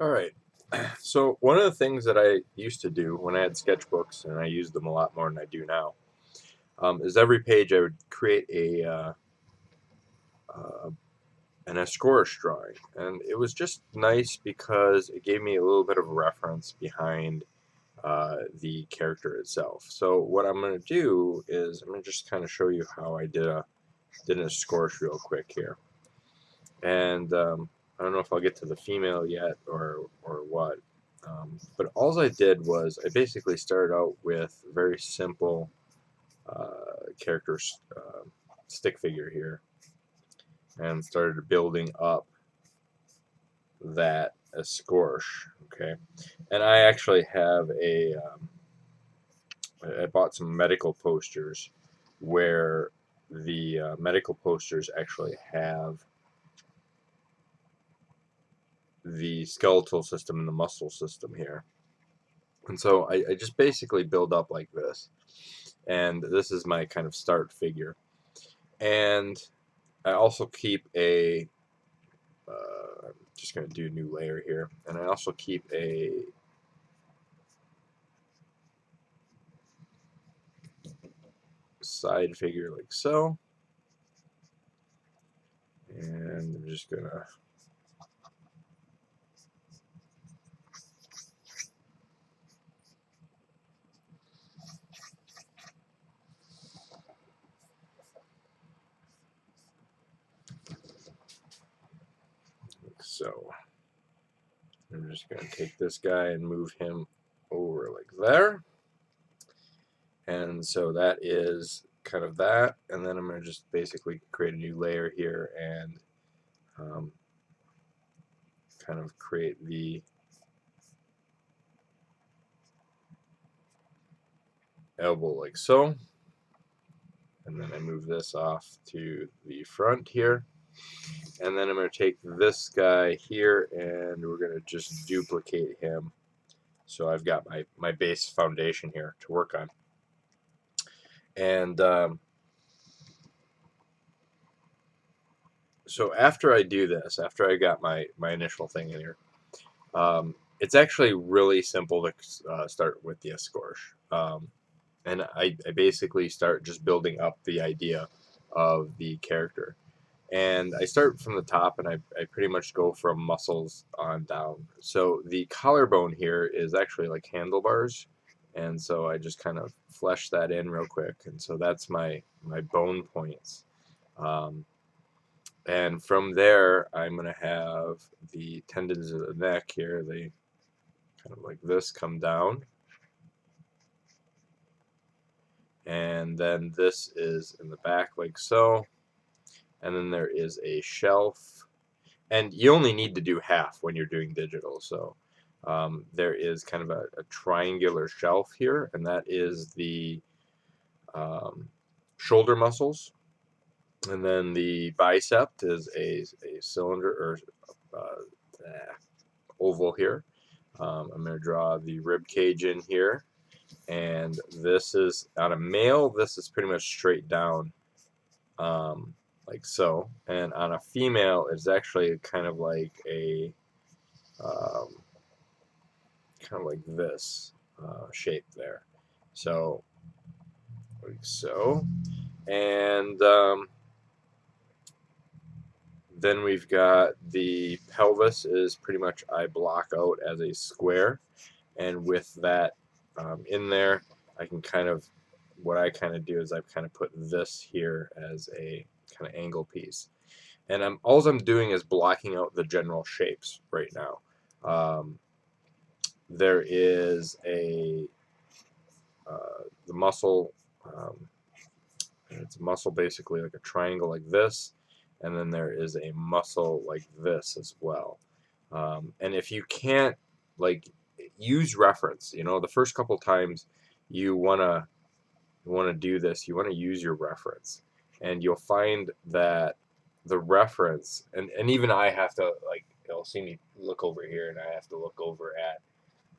Alright, so one of the things that I used to do when I had sketchbooks, and I used them a lot more than I do now, is every page I would create uh, an Escorish drawing. And it was just nice because it gave me a little bit of a reference behind the character itself. So what I'm going to do is I'm going to just kind of show you how I did an Escorish real quick here. And I don't know if I'll get to the female yet or what. But all I did was I basically started out with a very simple character stick figure here and started building up that Escorish. Okay, and I actually have I bought some medical posters where the medical posters actually have the skeletal system and the muscle system here. And so I just basically build up like this. And this is my kind of start figure. And I also keep I'm just going to do a new layer here. And I also keep a side figure like so. And I'm just going to so I'm just going to take this guy and move him over like there. And so that is kind of that. And then I'm going to just basically create a new layer here and kind of create the elbow like so. And then I move this off to the front here. And then I'm going to take this guy here and we're going to just duplicate him. So I've got my base foundation here to work on. And so after I do this, after I got my initial thing in here, it's actually really simple to start with the Escorish. And I basically start just building up the idea of the character. And I start from the top and I pretty much go from muscles on down. So the collarbone here is actually like handlebars. And so I just kind of flesh that in real quick. And so that's my bone points. And from there, I'm going to have the tendons of the neck here. They kind of like this come down. And then this is in the back like so. And then there is a shelf. And you only need to do half when you're doing digital. So there is kind of a triangular shelf here. And that is the shoulder muscles. And then the bicep is a cylinder or oval here. I'm going to draw the rib cage in here. And this is, on a male, this is pretty much straight down like so. And on a female, it's actually kind of like this shape there. So, like so. And then we've got the pelvis is pretty much I block out as a square, and with that in there, I can kind of, what I kind of do is I've kind of put this here as a kind of angle piece. And all I'm doing is blocking out the general shapes right now. There is the muscle, it's a muscle basically like a triangle like this, and then there is a muscle like this as well. And if you can't, like, use reference, the first couple times you wanna do this, you wanna use your reference, and you'll find that the reference, and even I have to, like, you'll see me look over here, and I have to look over at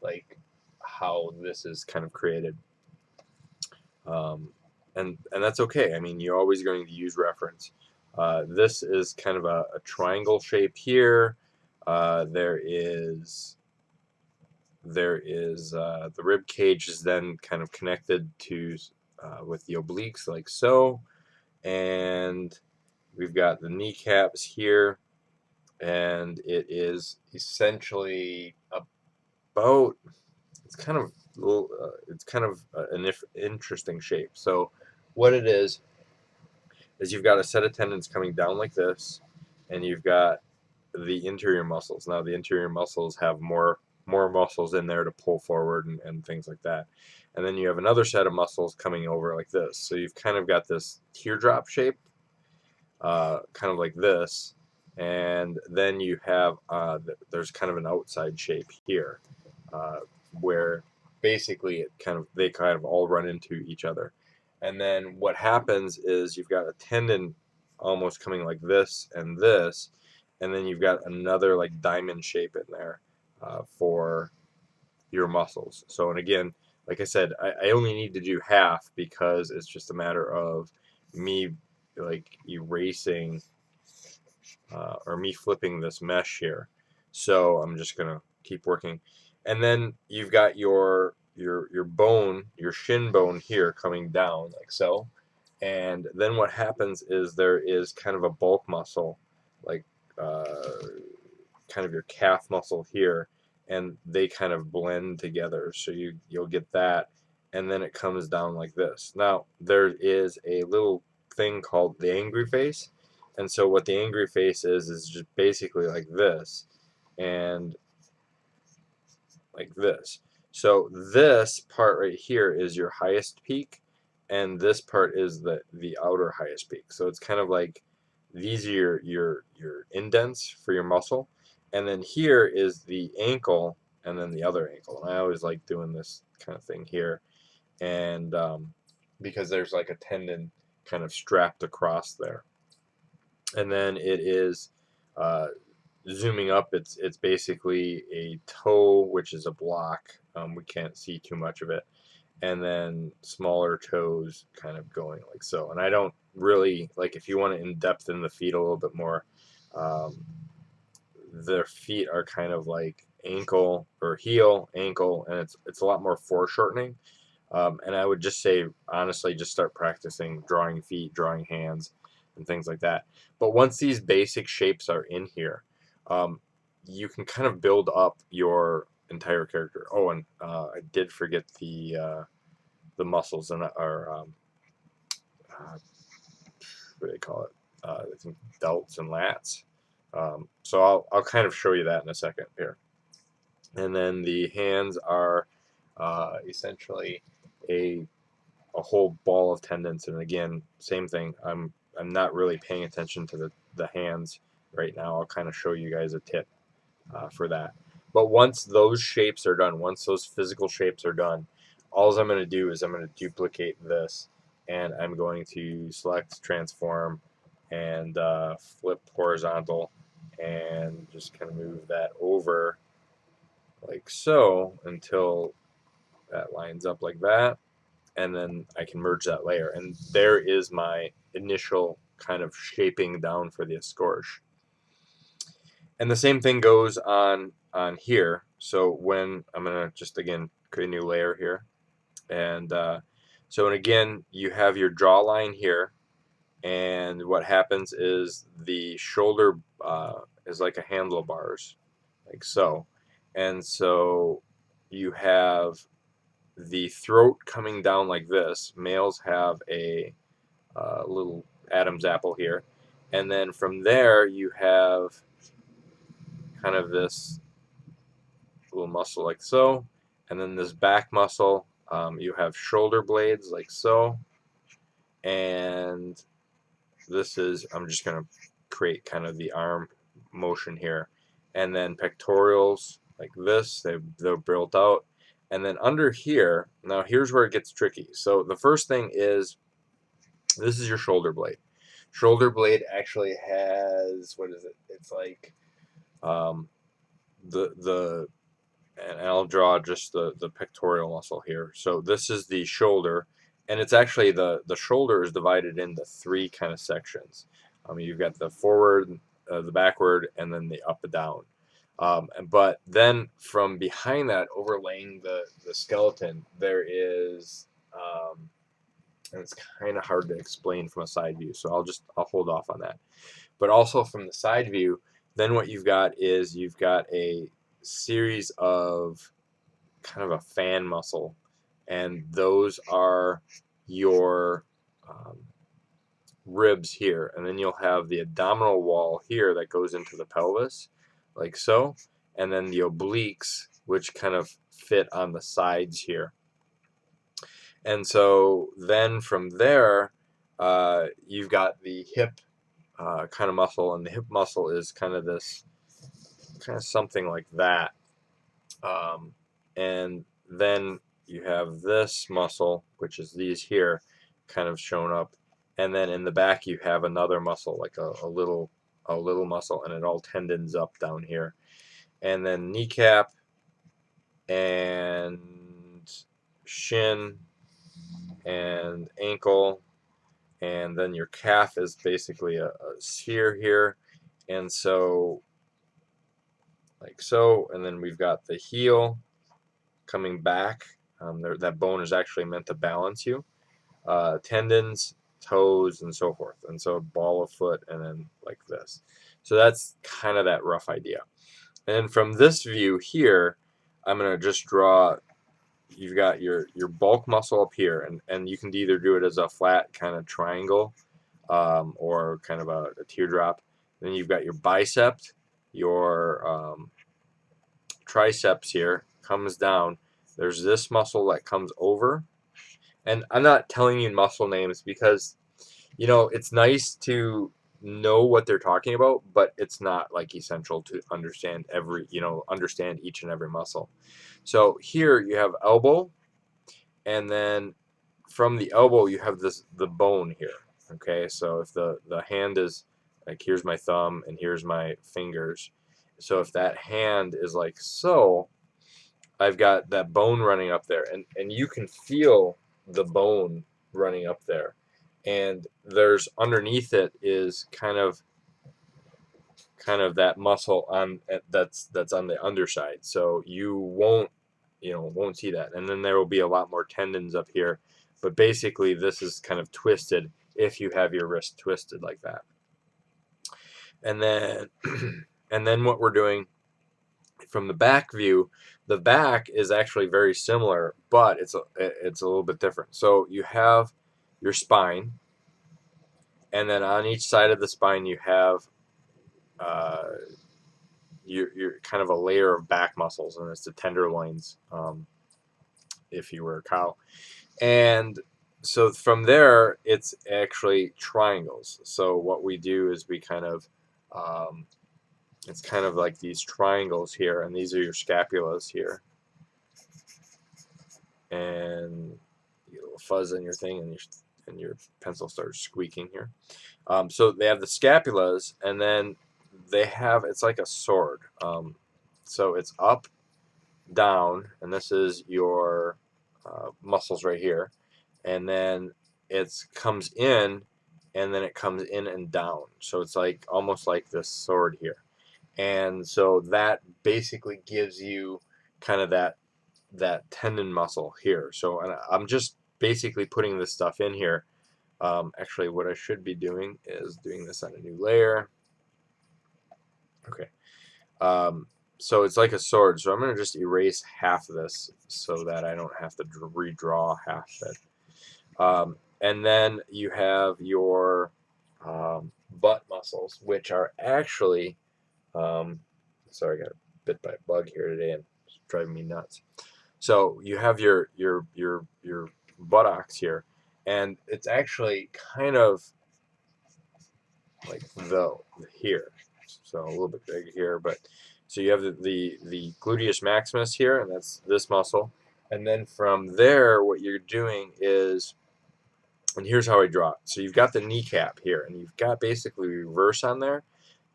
like how this is kind of created. And that's okay. I mean, you're always going to use reference. This is kind of a triangle shape here. There is the rib cage is then kind of connected to with the obliques like so, and we've got the kneecaps here, and it is essentially about it's kind of an interesting shape. So what it is you've got a set of tendons coming down like this, and you've got the interior muscles. Now the interior muscles have more muscles in there to pull forward and things like that. And then you have another set of muscles coming over like this. So you've kind of got this teardrop shape, kind of like this. And then you have there's kind of an outside shape here, uh, where basically they kind of all run into each other. And then what happens is you've got a tendon almost coming like this, and then you've got another like diamond shape in there for your muscles. So, and again, like I said, I only need to do half because it's just a matter of me like erasing or me flipping this mesh here. So I'm just gonna keep working, and then you've got your bone, your shin bone here coming down like so, and then what happens is there is kind of a bulk muscle, like kind of your calf muscle here, and they kind of blend together. So you'll get that, and then it comes down like this. Now there is a little thing called the angry face, and so what the angry face is just basically like this, and like this. So this part right here is your highest peak, and this part is the outer highest peak. So it's kind of like these are your indents for your muscle, and then here is the ankle, and then the other ankle. And I always like doing this kind of thing here, and because there's like a tendon kind of strapped across there, and then it is uh, zooming up, it's basically a toe, which is a block. We can't see too much of it, and then smaller toes kind of going like so. And I don't really like, if you want to in depth in the feet a little bit more. Um, their feet are kind of like ankle or heel, ankle, and it's a lot more foreshortening. And I would just say, honestly, just start practicing drawing feet, drawing hands, and things like that. But once these basic shapes are in here, um, you can kind of build up your entire character. Oh, and I did forget the muscles and what do they call it? I think delts and lats. So I'll kind of show you that in a second here. And then the hands are essentially a a whole ball of tendons. And again, same thing. I'm not really paying attention to the hands right now. I'll kind of show you guys a tip for that. But once those shapes are done, once those physical shapes are done, all I'm going to do is I'm going to duplicate this, and I'm going to select transform and flip horizontal, and just kind of move that over like so until that lines up like that, and then I can merge that layer. And there is my initial kind of shaping down for the escorge. And the same thing goes on here. So when I'm gonna just again create a new layer here, and and again you have your jawline here, and what happens is the shoulder is like a handlebars, like so, and so you have the throat coming down like this. Males have a little Adam's apple here, and then from there you have kind of this little muscle like so, and then this back muscle. You have shoulder blades like so, and this is, I'm just going to create kind of the arm motion here, and then pectorals like this. They're built out, and then under here, now here's where it gets tricky. So the first thing is, this is your shoulder blade. Shoulder blade actually has, what is it? It's like um, the and I'll draw just the pectoral muscle here. So this is the shoulder, and it's actually the shoulder is divided into three kind of sections. You've got the forward, the backward, and then the up and down. But then from behind that, overlaying the skeleton, there is, and it's kind of hard to explain from a side view, so I'll hold off on that. But also from the side view, then what you've got is you've got a series of kind of a fan muscle, and those are your ribs here, and then you'll have the abdominal wall here that goes into the pelvis, like so, and then the obliques, which kind of fit on the sides here. And so then from there, you've got the hip kind of muscle, and the hip muscle is kind of this, kind of something like that. And then you have this muscle, which is these here, kind of shown up, and then in the back you have another muscle, like a little muscle, and it all tendons up down here, and then kneecap and shin and ankle, and then your calf is basically a sphere here, and so like so, and then we've got the heel coming back. That bone is actually meant to balance you. Tendons, toes, and so forth. And so ball of foot, and then like this. So that's kind of that rough idea. And from this view here, I'm going to just draw, you've got your bulk muscle up here, and you can either do it as a flat kind of triangle or kind of a teardrop. Then you've got your bicep, your triceps here, comes down. There's this muscle that comes over. And I'm not telling you muscle names because, it's nice to know what they're talking about, but it's not like essential to understand understand each and every muscle. So here you have elbow, and then from the elbow you have the bone here. Okay, so if the hand is like, here's my thumb and here's my fingers. So if that hand is like so, I've got that bone running up there, and you can feel the bone running up there, and there's underneath it is kind of that muscle on that's on the underside, so you won't see that, and then there will be a lot more tendons up here, but basically this is kind of twisted if you have your wrist twisted like that. And then and then what we're doing from the back view, the back is actually very similar, but it's a little bit different. So you have your spine, and then on each side of the spine you have your kind of a layer of back muscles, and it's the tenderloins, if you were a cow. And so from there, it's actually triangles. So what we do is we kind of it's kind of like these triangles here, and these are your scapulas here, and you get a little fuzz on your thing, and your pencil starts squeaking here. So they have the scapulas, and then they have, it's like a sword. So it's up, down, and this is your muscles right here, and then it comes in, and then it comes in and down. So it's like almost like this sword here. And so that basically gives you kind of that tendon muscle here. So, and I'm just basically putting this stuff in here. Actually, what I should be doing is doing this on a new layer. Okay. So it's like a sword. So I'm going to just erase half of this so that I don't have to redraw half of it. And then you have your butt muscles, which are actually sorry, I got bit by a bug here today and it's driving me nuts. So you have your buttocks here, and it's actually kind of like here, so a little bit big here, but so you have the gluteus maximus here, and that's this muscle, and then from there, what you're doing is, and here's how I draw it. So you've got the kneecap here, and you've got basically reverse on there.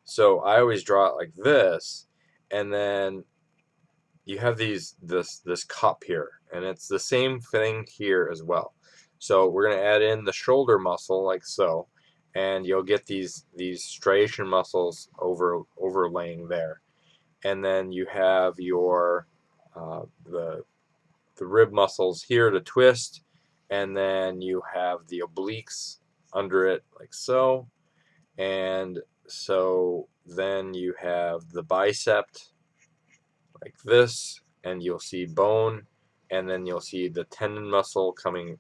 So I always draw it like this, and then you have this cup here, and it's the same thing here as well. So we're going to add in the shoulder muscle like so, and you'll get these striation muscles overlaying there. And then you have your the rib muscles here to twist, and then you have the obliques under it like so, and so then you have the bicep like this, and you'll see bone, and then you'll see the tendon muscle coming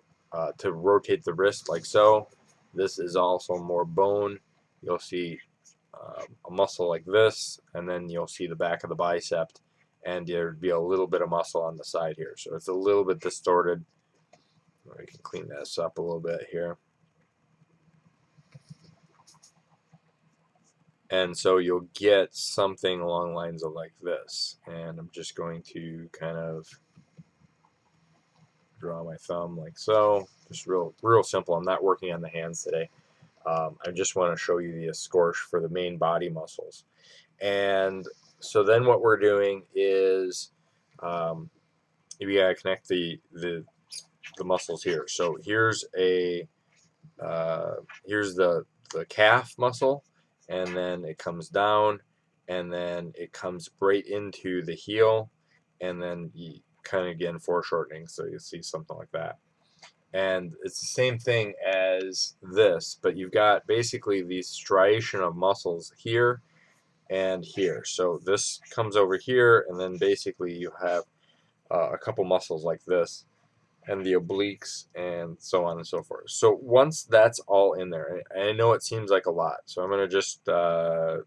to rotate the wrist like so. This is also more bone. You'll see a muscle like this, and then you'll see the back of the bicep, and there'd be a little bit of muscle on the side here. So it's a little bit distorted. We can clean this up a little bit here. And so you'll get something along lines of like this. And I'm just going to kind of draw my thumb like so. Just real simple. I'm not working on the hands today. I just want to show you the escorche for the main body muscles. And so then what we're doing is we gotta connect the muscles here. So here's here's the calf muscle, and then it comes down, and then it comes right into the heel, and then you kind of again foreshortening, so you see something like that. And it's the same thing as this, but you've got basically these striation of muscles here and here. So this comes over here, and then basically you have a couple muscles like this, and the obliques, and so on and so forth. So once that's all in there, and I know it seems like a lot, so I'm going to just, I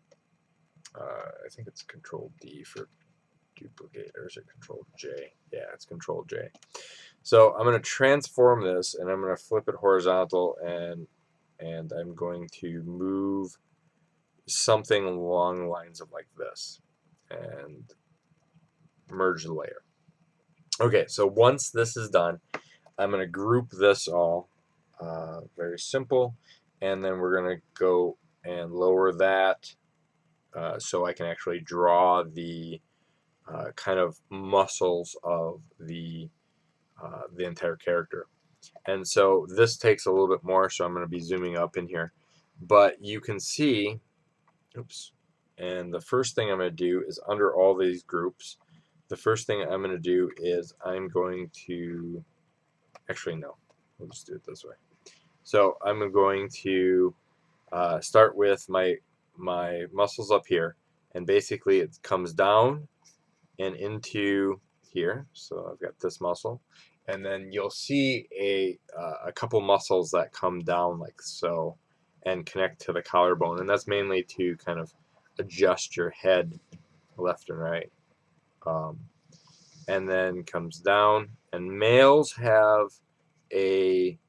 think it's Control D for duplicate, or is it Control J? Yeah, it's Control J. So I'm going to transform this, and I'm going to flip it horizontal, and I'm going to move something along the lines of like this, and merge the layer. Okay, so once this is done, I'm going to group this all, very simple, and then we're going to go and lower that so I can actually draw the kind of muscles of the entire character. And so this takes a little bit more, so I'm going to be zooming up in here. But you can see, oops, and the first thing I'm going to do is under all these groups, the first thing I'm going to do is I'm going to, actually no, we'll just do it this way. So I'm going to start with my muscles up here, and basically it comes down and into here. So I've got this muscle, and then you'll see a couple muscles that come down like so and connect to the collarbone, and that's mainly to kind of adjust your head left and right. And then comes down, and males have a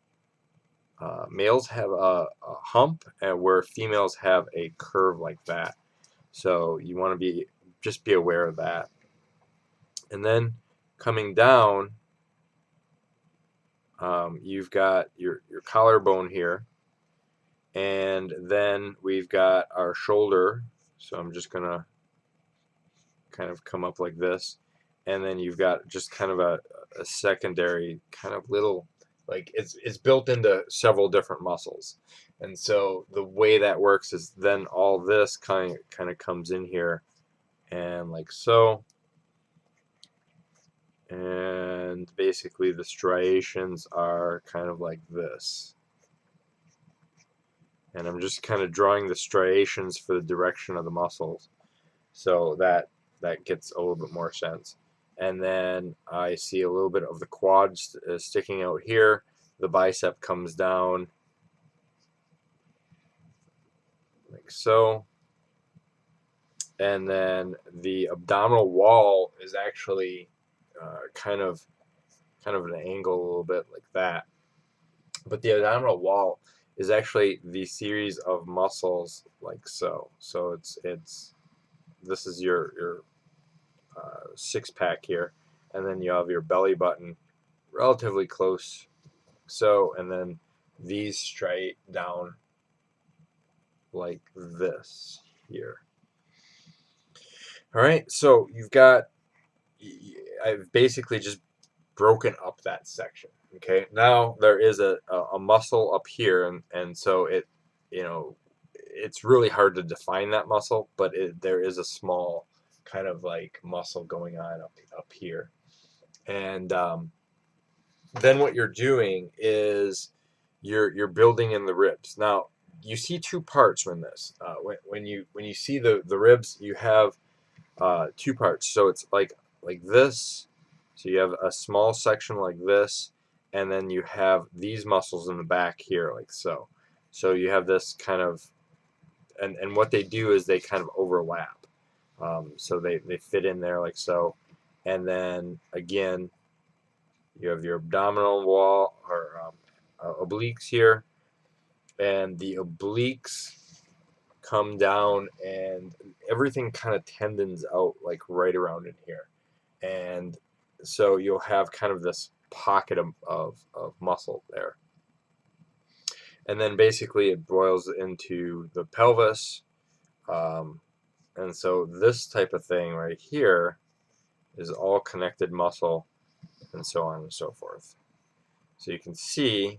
hump, and where females have a curve like that. So you want to just be aware of that. And then coming down, you've got your collarbone here, and then we've got our shoulder. So I'm just gonna kind of come up like this, and then you've got just kind of a secondary kind of little, like it's built into several different muscles. And so the way that works is then all this kind of comes in here, and like so, and basically the striations are kind of like this. And I'm just kind of drawing the striations for the direction of the muscles, so that gets a little bit more sense. And then I see a little bit of the quads sticking out here. The bicep comes down like so, and then the abdominal wall is actually kind of an angle a little bit like that. But the abdominal wall is actually the series of muscles like so. So it's this is your six pack here, and then you have your belly button relatively close so, and then these straight down like this here. All right, so you've got, I've basically just broken up that section. Okay, now there is a muscle up here, and so it, you know, it's really hard to define that muscle, but there is a small kind of like muscle going on up here. And then what you're doing is you're building in the ribs. Now you see two parts when this when you see the ribs, you have two parts. So it's like this. So you have a small section like this, and then you have these muscles in the back here, like so. So you have this kind of, and what they do is they kind of overlap. So they fit in there like so, and then again you have your abdominal wall or obliques here, and the obliques come down, and everything kind of tendons out like right around in here, and so you'll have kind of this pocket of muscle there, and then basically it boils into the pelvis, and so this type of thing right here is all connected muscle, and so on and so forth. So you can see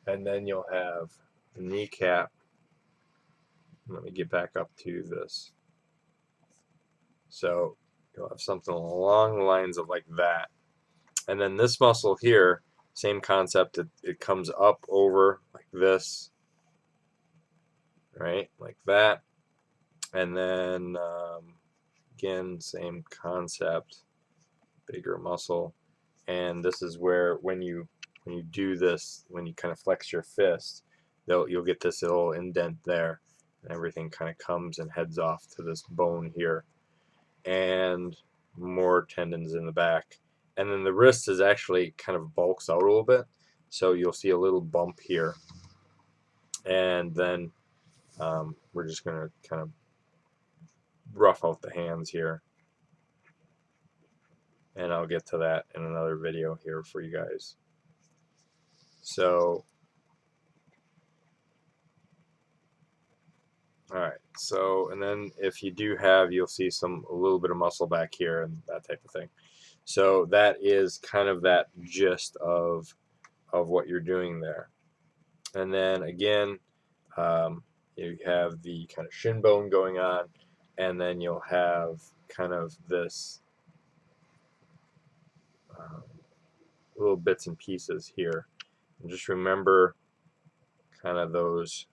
and then you'll have the kneecap. Let me get back up to this. So you'll have something along the lines of like that. And then this muscle here, same concept. It comes up over like this, right? Like that. And then again, same concept, bigger muscle. And this is where when you do this, when you kind of flex your fist, you'll get this little indent there, and everything kind of comes and heads off to this bone here, and more tendons in the back. And then the wrist is actually kind of bulks out a little bit, so you'll see a little bump here. And then we're just going to kind of rough out the hands here, and I'll get to that in another video here for you guys. So alright, so and then if you do have, you'll see a little bit of muscle back here and that type of thing. So that is kind of that gist of what you're doing there. And then again, you have the kind of shin bone going on, and then you'll have kind of this little bits and pieces here. And just remember kind of those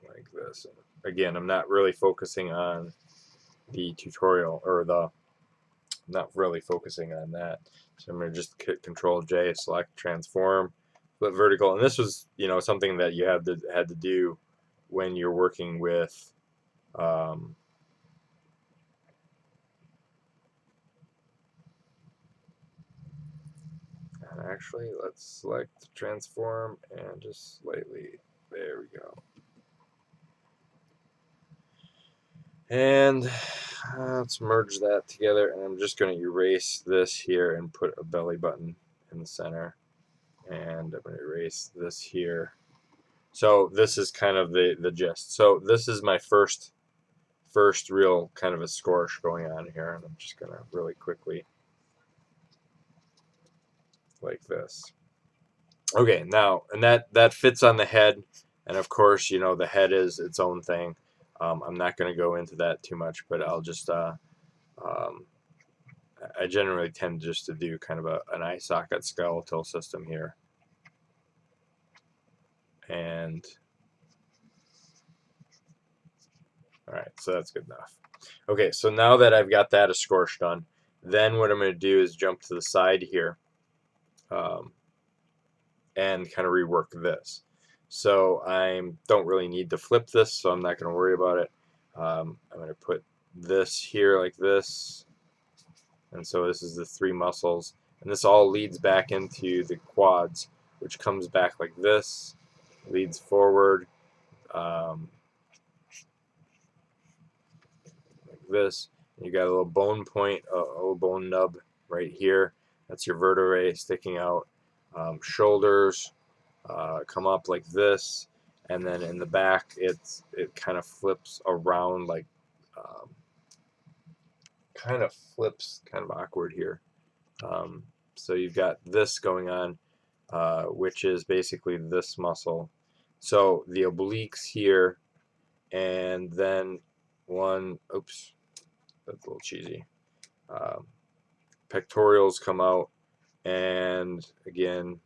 like this. Again, I'm not really focusing on the tutorial, or not really focusing on that. So I'm going to just hit Control J, select transform, flip vertical, and this was, you know, something that you had to do when you're working with and actually let's select transform and just slightly, there we go. And let's merge that together, and I'm just going to erase this here and put a belly button in the center, and I'm going to erase this here. So this is kind of the gist. So this is my first real kind of a scorch going on here, and I'm just going to really quickly like this. Okay, now, and that fits on the head, and of course, you know, the head is its own thing. I'm not going to go into that too much, but I'll just I generally tend just to do kind of an eye socket skeletal system here, and alright, so that's good enough. Okay, so now that I've got that scorch done, then what I'm going to do is jump to the side here and kind of rework this. So I don't really need to flip this, so I'm not going to worry about it. I'm going to put this here like this, and so this is the three muscles, and this all leads back into the quads, which comes back like this, leads forward like this. You got a little bone point, a little bone nub right here. That's your vertebrae sticking out. shoulders come up like this, and then in the back it kind of flips around like kind of flips kind of awkward here. So you've got this going on, which is basically this muscle. So the obliques here, and then oops, that's a little cheesy. Pectorials come out, and again,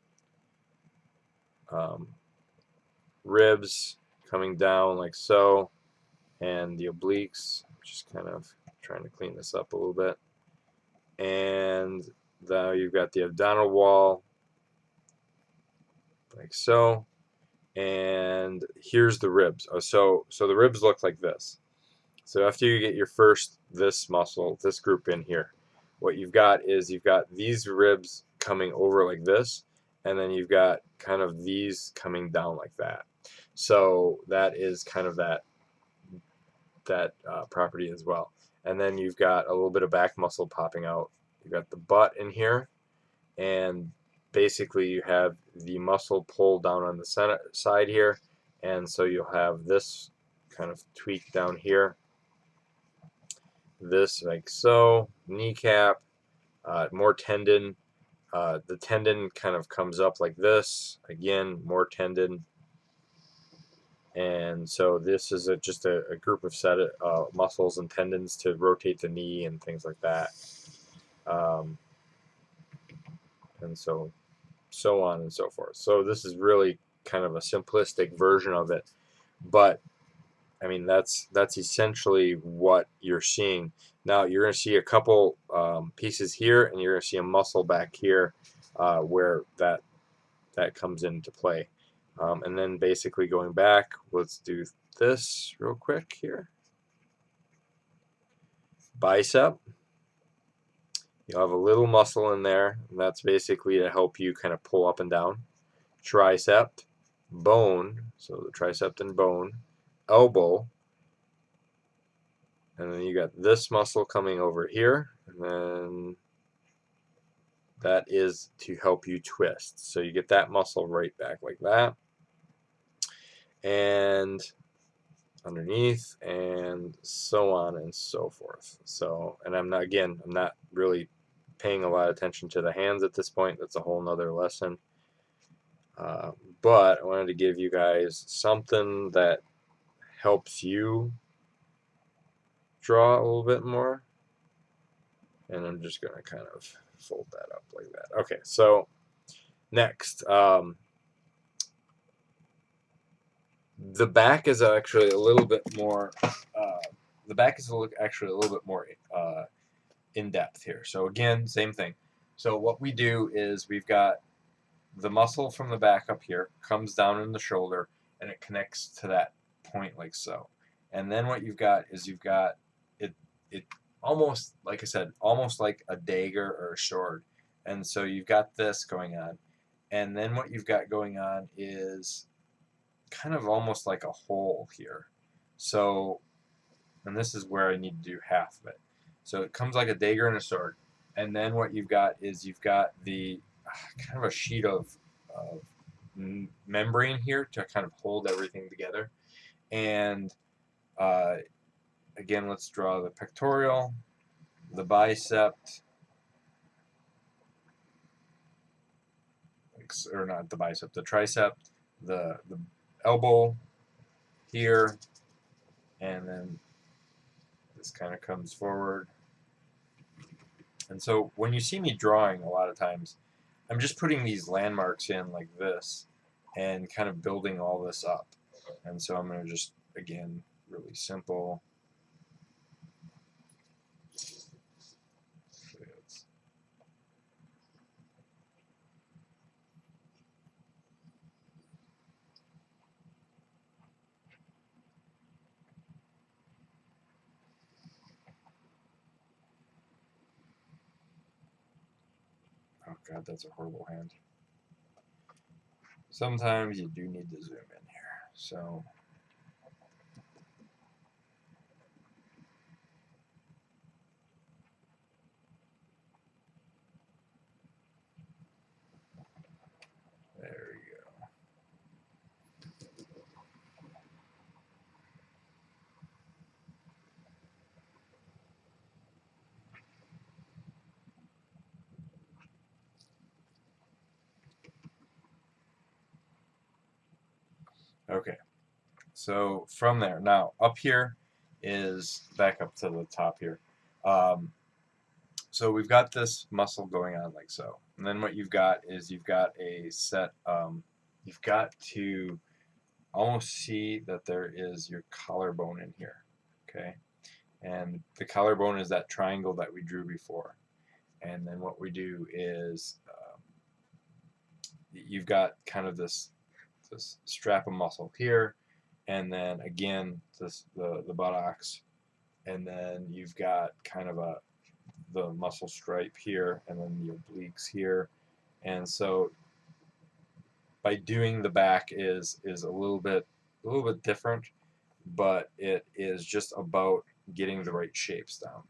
ribs coming down like so, and the obliques, just kind of trying to clean this up a little bit. And now you've got the abdominal wall like so, and here's the ribs. So the ribs look like this. So after you get your first this muscle, this group in here, what you've got is you've got these ribs coming over like this, and then you've got kind of these coming down like that. So that is kind of that property as well. And then you've got a little bit of back muscle popping out. You've got the butt in here, and basically you have the muscle pulled down on the center side here, and so you'll have this kind of tweak down here, this like so, kneecap, more tendon. The tendon kind of comes up like this, again, more tendon. And so this is just a group of set of muscles and tendons to rotate the knee and things like that. And so on and so forth. So this is really kind of a simplistic version of it, but I mean that's essentially what you're seeing. Now you're going to see a couple pieces here, and you're going to see a muscle back here where that comes into play. And then basically going back, let's do this real quick here. Bicep. You'll have a little muscle in there, and that's basically to help you kind of pull up and down. Tricep, bone, so the tricep and bone, elbow, and then you got this muscle coming over here, and then that is to help you twist. So you get that muscle right back like that, and underneath, and so on and so forth. So, and I'm not really paying a lot of attention to the hands at this point. That's a whole nother lesson. But I wanted to give you guys something that helps you draw a little bit more. And I'm just going to kind of fold that up like that. Okay, so next. The back is actually a little bit more. Actually a little bit more in depth here. So again, same thing. So what we do is we've got the muscle from the back up here comes down in the shoulder, and it connects to that point like so. And then what you've got is you've got it almost, like I said, almost like a dagger or a sword. And so you've got this going on. And then what you've got going on is kind of almost like a hole here. So, and this is where I need to do half of it. So it comes like a dagger and a sword. And then what you've got is you've got the kind of a sheet of membrane here to kind of hold everything together. And again, let's draw the pectoral, the bicep, or not the bicep, the tricep, the elbow here, and then this kind of comes forward. And so when you see me drawing, a lot of times I'm just putting these landmarks in like this and kind of building all this up. And so I'm going to just, again, really simple. Oh God, that's a horrible hand. Sometimes you do need to zoom in here. So Okay, so from there, now up here is back up to the top here. Um, so we've got this muscle going on like so. And then what you've got is you've got a set, you've got to almost see that there is your collarbone in here. Okay, and the collarbone is that triangle that we drew before. And then what we do is you've got kind of this strap of muscle here, and then again the buttocks, and then you've got kind of the muscle stripe here, and then the obliques here, and so by doing the back is a little bit different, but it is just about getting the right shapes down.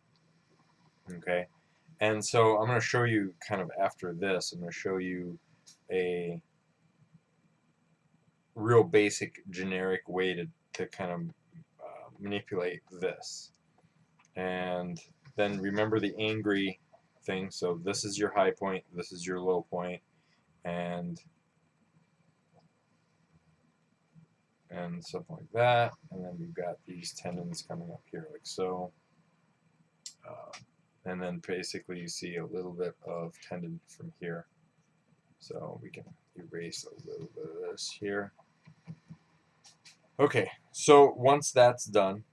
Okay, and so I'm going to show you kind of after this. I'm going to show you a real basic generic way to kind of manipulate this. And then remember the angry thing. So this is your high point, this is your low point, and something like that. And then we've got these tendons coming up here like so. And then basically you see a little bit of tendon from here. So we can erase a little bit of this here. Okay, so once that's done,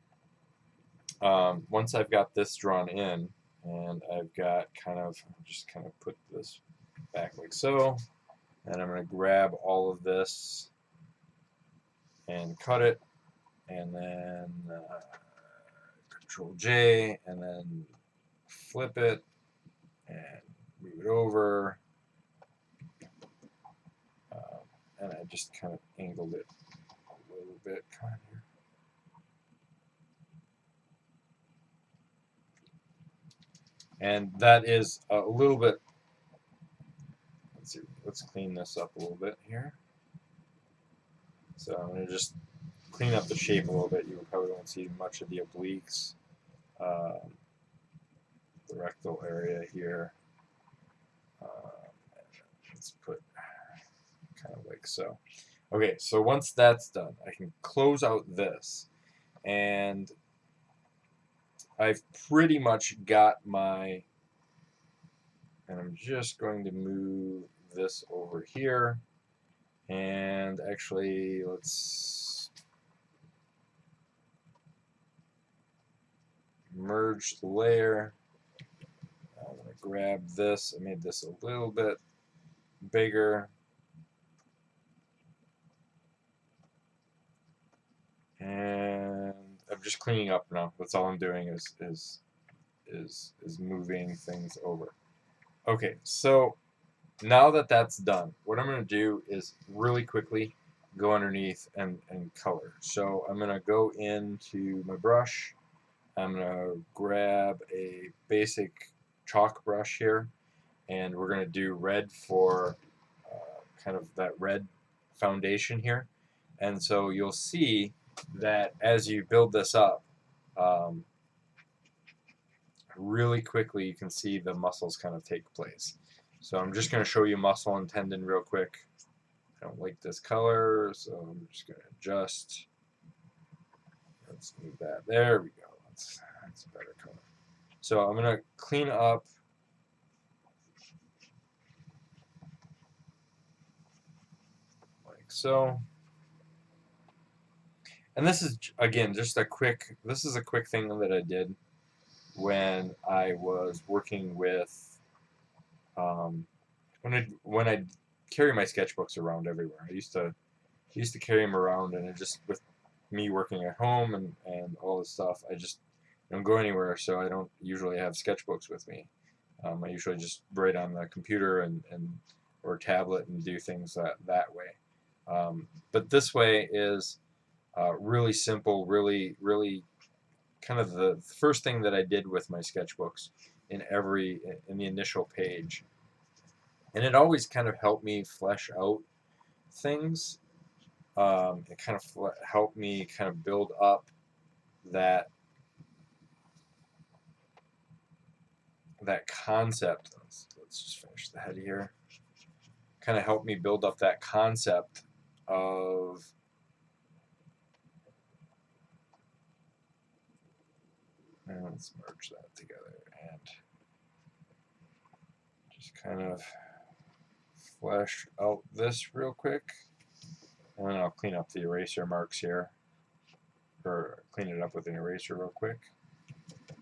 once I've got this drawn in, and I've got just kind of put this back like so, and I'm going to grab all of this and cut it, and then Control J, and then flip it, and move it over, and I just kind of angled it a little bit kind of here. And that is a little bit, let's see, let's clean this up a little bit here. So I'm going to just clean up the shape a little bit. You probably won't see much of the obliques, the rectal area here. Let's put kind of like so. Okay, so once that's done, I can close out this, and I've pretty much got my, and I'm just going to move this over here, and actually let's merge the layer. I'm going to grab this. I made this a little bit bigger, and I'm just cleaning up now. That's all I'm doing is moving things over. Okay, so now that that's done, what I'm going to do is really quickly go underneath and color. So I'm going to go into my brush. I'm going to grab a basic chalk brush here, and we're going to do red for kind of that red foundation here. And so you'll see that as you build this up, really quickly you can see the muscles kind of take place. So I'm just going to show you muscle and tendon real quick. I don't like this color, so I'm just going to adjust. Let's move that. There we go. That's a better color. So I'm going to clean up like so. And this is, again, just a quick thing that I did when I was working with, when I carry my sketchbooks around everywhere. I used to carry them around, and it just, with me working at home and all this stuff, I just don't go anywhere, so I don't usually have sketchbooks with me. I usually just write on the computer and or tablet and do things that way. But this way is really simple, really kind of the first thing that I did with my sketchbooks in the initial page, and it always kind of helped me flesh out things. It kind of helped me kind of build up that concept. Let's just finish the head here. Kind of helped me build up that concept of And let's merge that together and just kind of flesh out this real quick. And then I'll clean up the eraser marks here, or clean it up with an eraser real quick. And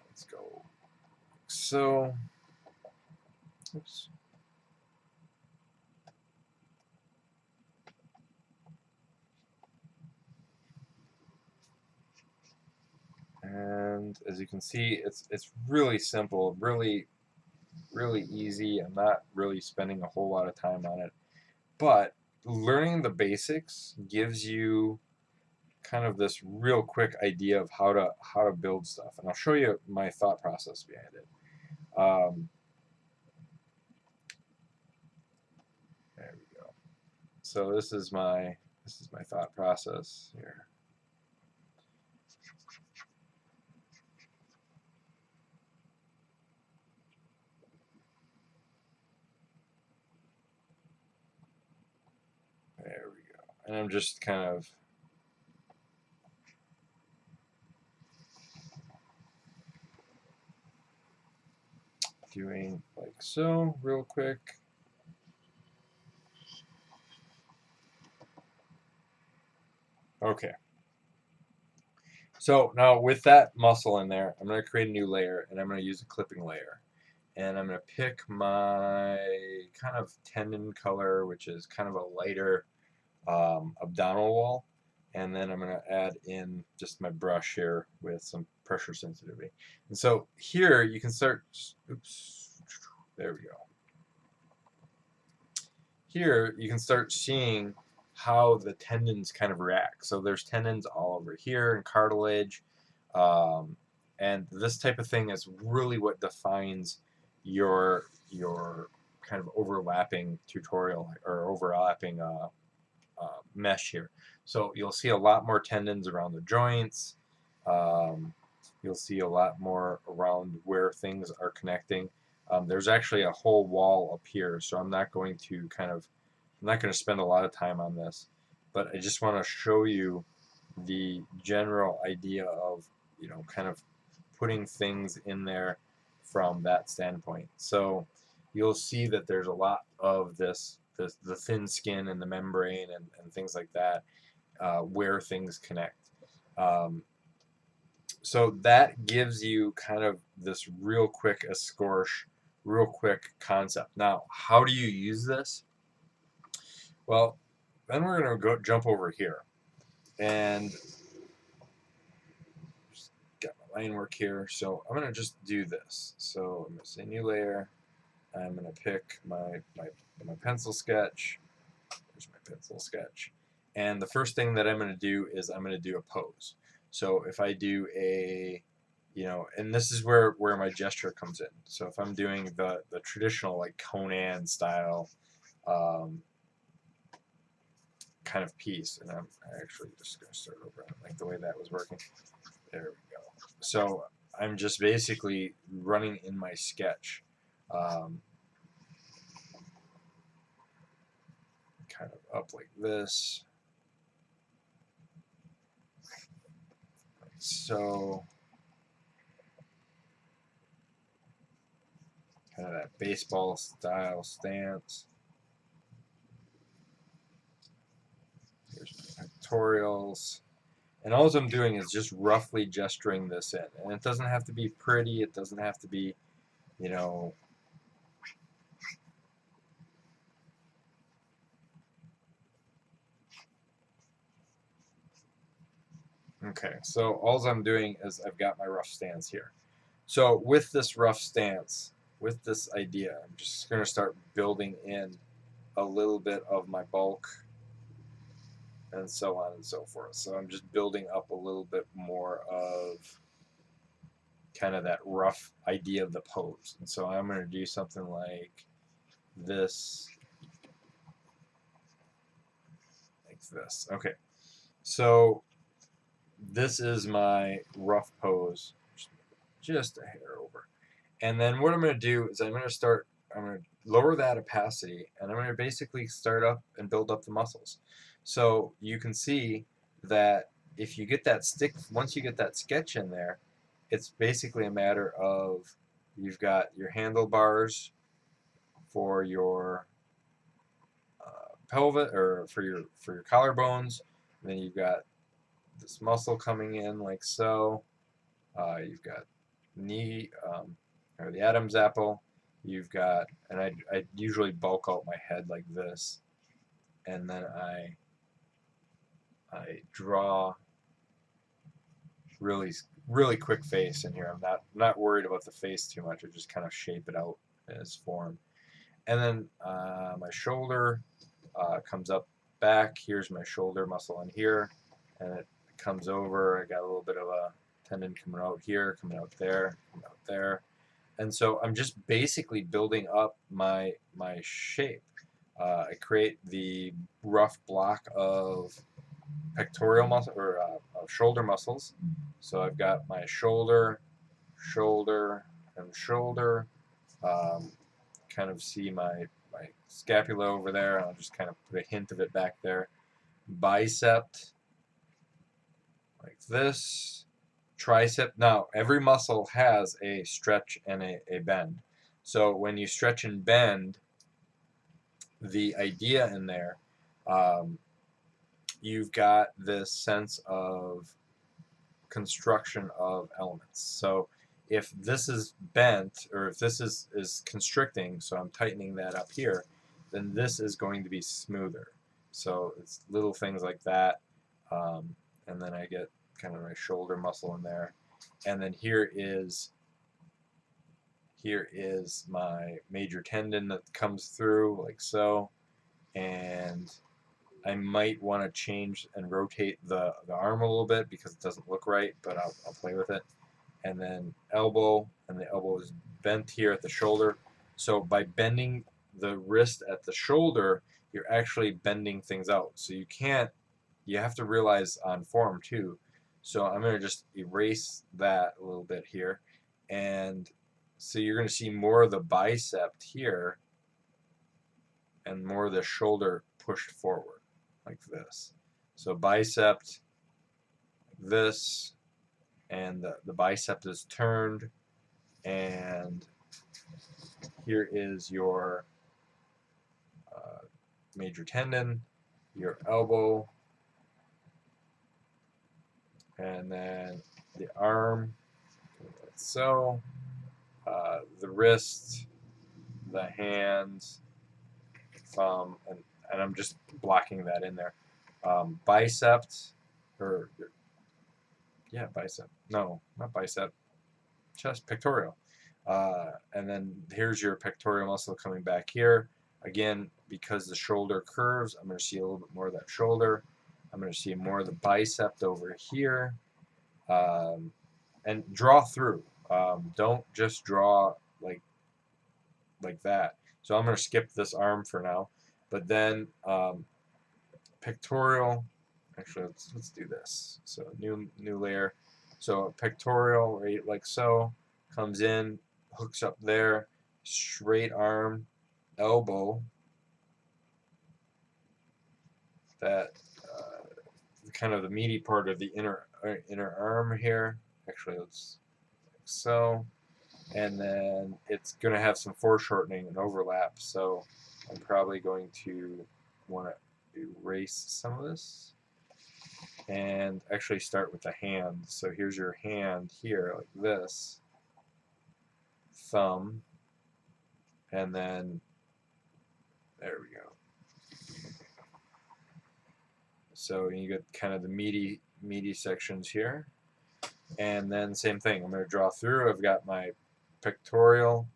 let's go like so. Oops. And as you can see, it's really simple, really easy. I'm not really spending a whole lot of time on it, but learning the basics gives you kind of this real quick idea of how to build stuff, and I'll show you my thought process behind it. There we go. So this is my thought process here. There we go. And I'm just kind of doing like so real quick. Okay. So now with that muscle in there, I'm going to create a new layer, and I'm going to use a clipping layer. And I'm going to pick my kind of tendon color, which is kind of a lighter abdominal wall. And then I'm going to add in just my brush here with some pressure sensitivity. And so here you can start, oops, there we go. Here you can start seeing how the tendons kind of react. So there's tendons all over here and cartilage. And this type of thing is really what defines your kind of overlapping tutorial or overlapping mesh here. So you'll see a lot more tendons around the joints. You'll see a lot more around where things are connecting. There's actually a whole wall up here, so I'm not going to spend a lot of time on this, but I just want to show you the general idea of, kind of putting things in there from that standpoint. So you'll see that there's a lot of the thin skin and the membrane and things like that, where things connect. So that gives you kind of this real quick real quick concept. Now, how do you use this? Well, then we're going to jump over here and just got my line work here. So I'm going to just do this. So I'm going to say new layer. I'm going to pick my pencil sketch. There's my pencil sketch. And the first thing that I'm going to do is I'm going to do a pose. So if I do a, and this is where my gesture comes in. So if I'm doing the traditional like Conan style kind of piece, and I'm actually just going to start over. I like the way that was working. There we go. So I'm just basically running in my sketch. Kind of up like this. Like so. Kind of that baseball style stance. Here's my pectorials. And all I'm doing is just roughly gesturing this in. And it doesn't have to be pretty. It doesn't have to be, Okay, so all I'm doing is I've got my rough stance here. So with this rough stance, with this idea, I'm just going to start building in a little bit of my bulk and so on and so forth. So I'm just building up a little bit more of kind of that rough idea of the pose. And so I'm going to do something like this. Like this. Okay. So this is my rough pose, just a hair over. And then what I'm going to do is I'm going to lower that opacity, and I'm going to basically start up and build up the muscles. So you can see that if you get that once you get that sketch in there, it's basically a matter of you've got your handlebars for your pelvic, or for your collarbones, and then you've got this muscle coming in like so. You've got knee, or the Adam's apple. You've got, and I usually bulk out my head like this, and then I draw really quick face in here. I'm not worried about the face too much. I just kind of shape it out as form. And then my shoulder comes up back. Here's my shoulder muscle in here, and it comes over. I got a little bit of a tendon coming out here, coming out there, coming out there. And so I'm just basically building up my shape. I create the rough block of pectoral muscle, or of shoulder muscles. So I've got my shoulder, shoulder, and shoulder. Um, kind of see my scapula over there. I'll just kind of put a hint of it back there. Bicep, like this. Tricep. Now, every muscle has a stretch and a bend. So when you stretch and bend, the idea in there, you've got this sense of construction of elements. So if this is bent, or if this is constricting, so I'm tightening that up here, then this is going to be smoother. So it's little things like that. And then I get kind of my shoulder muscle in there. And then here is my major tendon that comes through like so. And I might want to change and rotate the arm a little bit because it doesn't look right, but I'll play with it. And then elbow, and the elbow is bent here at the shoulder. So by bending the wrist at the shoulder, you're actually bending things out. So you have to realize on form too. So I'm going to just erase that a little bit here. And so you're going to see more of the bicep here and more of the shoulder pushed forward like this. So bicep, this, and the bicep is turned, and here is your major tendon, your elbow, and then the arm, like so, the wrist, the hands, thumb, and I'm just blocking that in there. Bicep, or yeah, bicep. No, not bicep. Chest, pectoral. And then here's your pectoral muscle coming back here. Again, because the shoulder curves, I'm going to see a little bit more of that shoulder. I'm going to see more of the bicep over here. And draw through. Don't just draw like that. So I'm going to skip this arm for now. But then pectoral. Actually, let's do this. So new layer. So pectoral, right, like so, comes in, hooks up there, straight arm, elbow. That kind of the meaty part of the inner arm here. Actually, let's like so, and then it's going to have some foreshortening and overlap. So I'm probably going to want to erase some of this and actually start with the hand. So here's your hand here, like this, thumb, and then there we go. So you get kind of the meaty sections here, and then same thing. I'm going to draw through. I've got my pectoral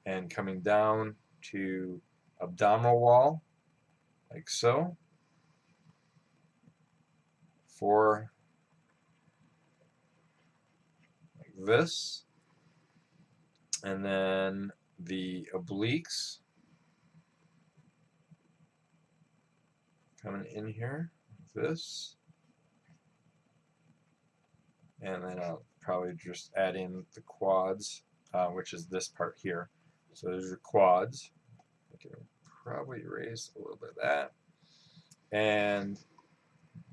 and coming down to abdominal wall, like so. For like this, and then the obliques coming in here, like this, and then I'll probably just add in the quads, which is this part here. So there's your quads. I can probably erase a little bit of that, and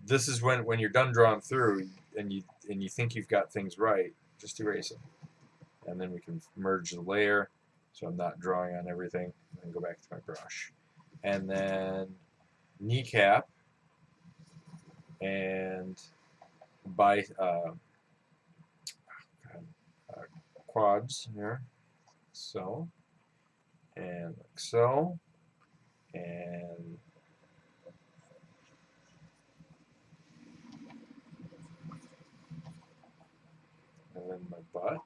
this is when you're done drawing through and you think you've got things right, just erase it. And then we can merge the layer so I'm not drawing on everything, and then go back to my brush. And then kneecap and by quads here, so, and like so, and then my butt.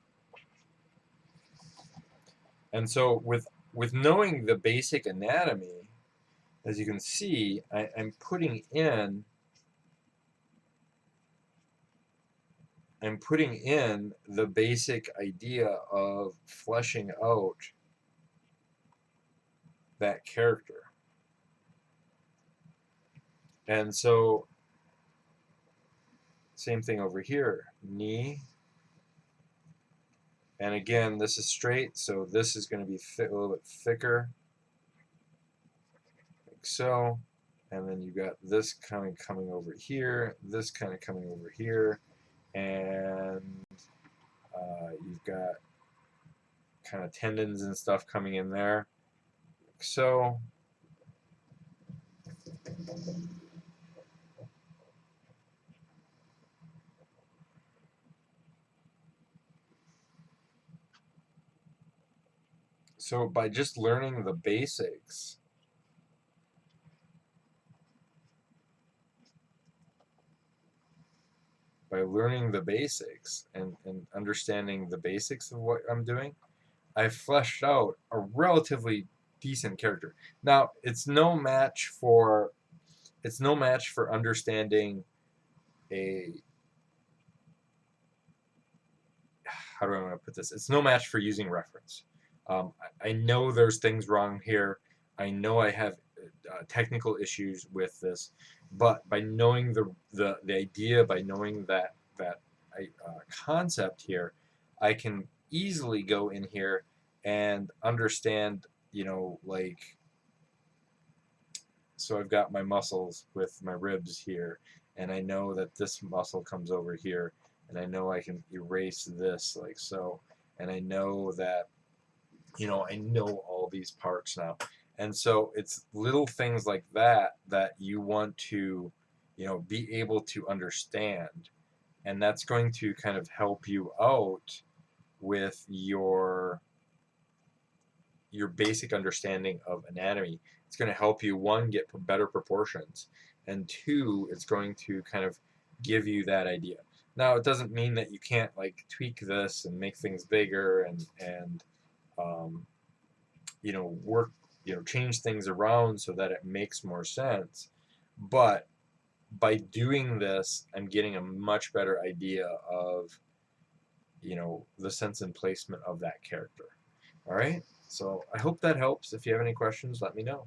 And so with knowing the basic anatomy, as you can see, I'm putting in the basic idea of fleshing out that character. And so same thing over here, knee. And again, this is straight, so this is going to be a little bit thicker, like so. And then you got this kind of coming over here, this kind of coming over here, and you've got kind of tendons and stuff coming in there, like so. So by just learning the basics, and understanding the basics of what I'm doing, I've fleshed out a relatively decent character. Now, it's no match for understanding a, how do I want to put this? It's no match for using reference. I know there's things wrong here. I know I have technical issues with this, but by knowing the idea, by knowing that concept here, I can easily go in here and understand, like, so I've got my muscles with my ribs here, and I know that this muscle comes over here, and I know I can erase this like so, and I know that, I know all these parts now. And so it's little things like that that you want to, be able to understand, and that's going to kind of help you out with your basic understanding of anatomy. It's going to help you, one, get better proportions, and two, it's going to kind of give you that idea. Now, it doesn't mean that you can't like tweak this and make things bigger and um, work, change things around so that it makes more sense. But by doing this, I'm getting a much better idea of, the sense and placement of that character. All right. So I hope that helps. If you have any questions, let me know.